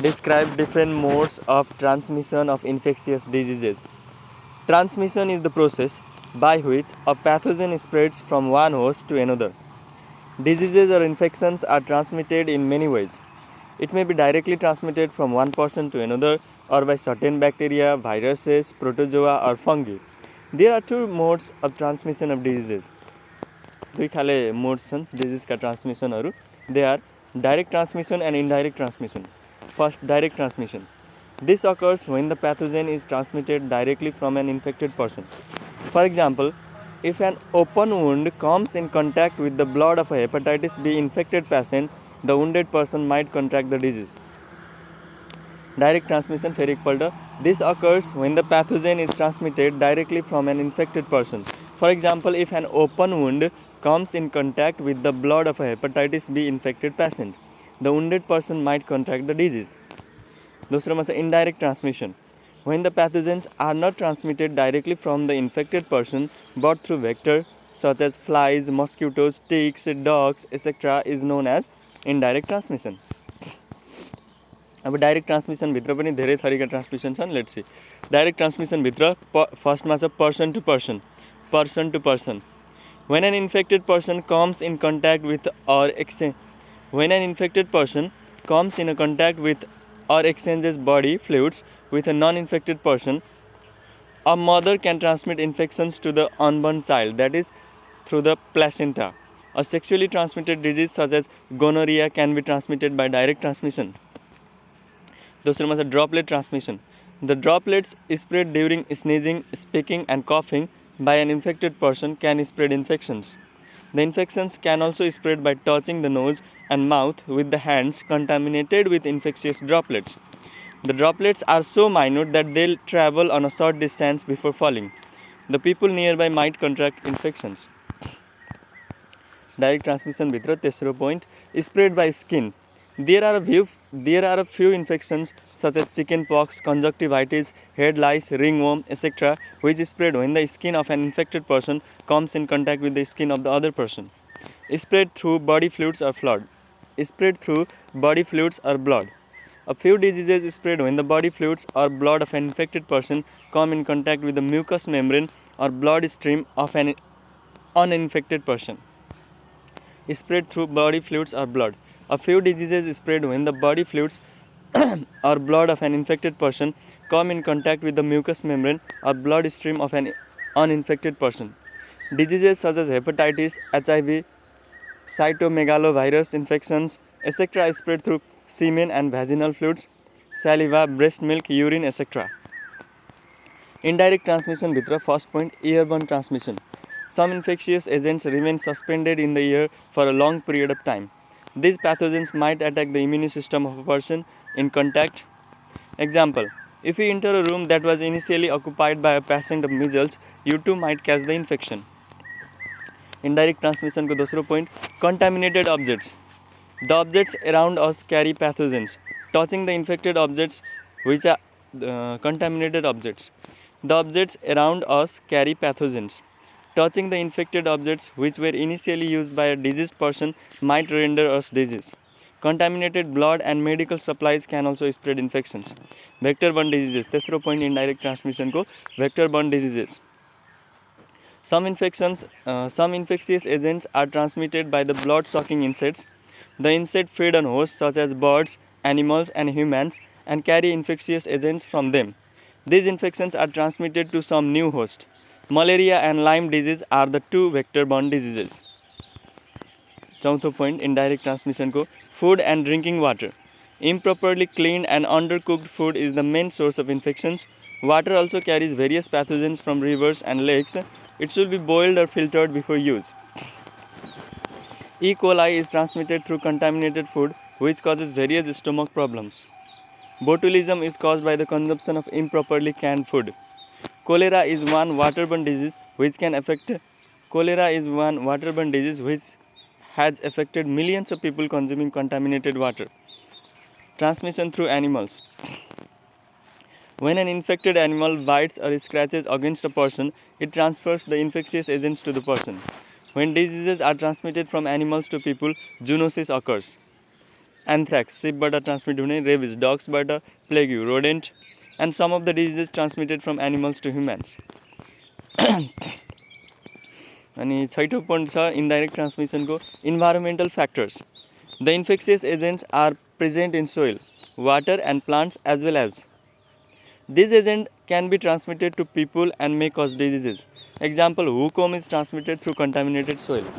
describe different modes of transmission of infectious diseases. Transmission is the process by which a pathogen spreads from one host to another. Diseases or infections are transmitted in many ways. It may be directly transmitted from one person to another or by certain bacteria, viruses, protozoa, or fungi. There are two modes of transmission of diseases. दुई खाले modes छन् डिजिजका ट्रान्समिसनहरू. They are direct transmission and indirect transmission. First, direct transmission. This occurs when the pathogen is transmitted directly from an infected person. For example, if an open wound comes in contact with the blood of a hepatitis B infected patient, the wounded person might contract the disease. Direct transmission फेरि एकपल्ट. This occurs when the pathogen is transmitted directly from an infected person. For example, if an open wound comes in contact with the blood of a hepatitis B infected patient, the wounded person might contract the disease. दोस्रोमा छ indirect transmission. When the pathogens are not transmitted directly from the infected person but through vector such as flies, mosquitoes, ticks, dogs, etc. is known as indirect transmission. अब direct transmission भित्र पनि धेरै थरीका transmission छन्. Let's see. Direct transmission भित्र फर्स्टमा छ person to person. When an infected person comes in contact with or exchanges body fluids with a non-infected person, a mother can transmit infections to the unborn child, that is through the placenta. A sexually transmitted disease such as gonorrhea can be transmitted by direct transmission. दोस्रोमा छ droplet transmission. The droplets spread during sneezing, speaking and coughing by an infected person can spread infections. The infections can also spread by touching the nose and mouth with the hands contaminated with infectious droplets. The droplets are so minute that they'll travel on a short distance before falling. The people nearby might contract infections. Direct transmission भित्र तेस्रो point, spread by skin. There are a few infections such as chickenpox, conjunctivitis, head lice, ringworm, etc. which spread when the skin of an infected person comes in contact with the skin of the other person. Spread through body fluids or blood. A few diseases spread when the body fluids or blood of an infected person come in contact with the mucous membrane or blood stream of an uninfected person. Spread through body fluids or blood. A few diseases spread when the body fluids or blood of an infected person come in contact with the mucous membrane or blood stream of an uninfected person. Diseases such as hepatitis, HIV, cytomegalovirus infections, etc. spread through semen and vaginal fluids, saliva, breast milk, urine, etc. Indirect transmission भित्र first point, airborne transmission. Some infectious agents remain suspended in the air for a long period of time. These pathogens might attack the immune system of a person in contact. Example, if you enter a room that was initially occupied by a patient of measles, you too might catch the infection. Indirect transmission को दोस्रो point, contaminated objects. The objects around us carry pathogens. Touching the infected objects which are contaminated objects. The objects around us carry pathogens. Touching the infected objects which were initially used by a diseased person might render us disease. Contaminated blood and medical supplies can also spread infections. Vector-borne diseases. तेस्रो point indirect transmission को vector-borne diseases. Some infectious agents are transmitted by the blood-sucking insects. The insects feed on hosts such as birds, animals, and humans and carry infectious agents from them. These infections are transmitted to some new host. Malaria and Lyme disease are the two vector-borne diseases. चौथो point indirect transmission को food and drinking water. Improperly cleaned and undercooked food is the main source of infections. Water also carries various pathogens from rivers and lakes. It should be boiled or filtered before use. E. coli is transmitted through contaminated food, which causes various stomach problems. Botulism is caused by the consumption of improperly canned food. Cholera is one waterborne disease which has affected millions of people consuming contaminated water. Transmission through animals. When an infected animal bites or scratches against a person, it transfers the infectious agents to the person. When diseases are transmitted from animals to people, zoonosis occurs. Anthrax सिपबाट transmit हुने, rabies डग्सबाट, plague rodent, and some of the diseases transmitted from animals to humans. अनि छैटौँ point छ indirect ट्रान्समिसनको environmental factors. The infectious agents are present in soil, water and plants as well as this agent can be transmitted to people and may cause diseases. Example, whooping is transmitted through contaminated soil.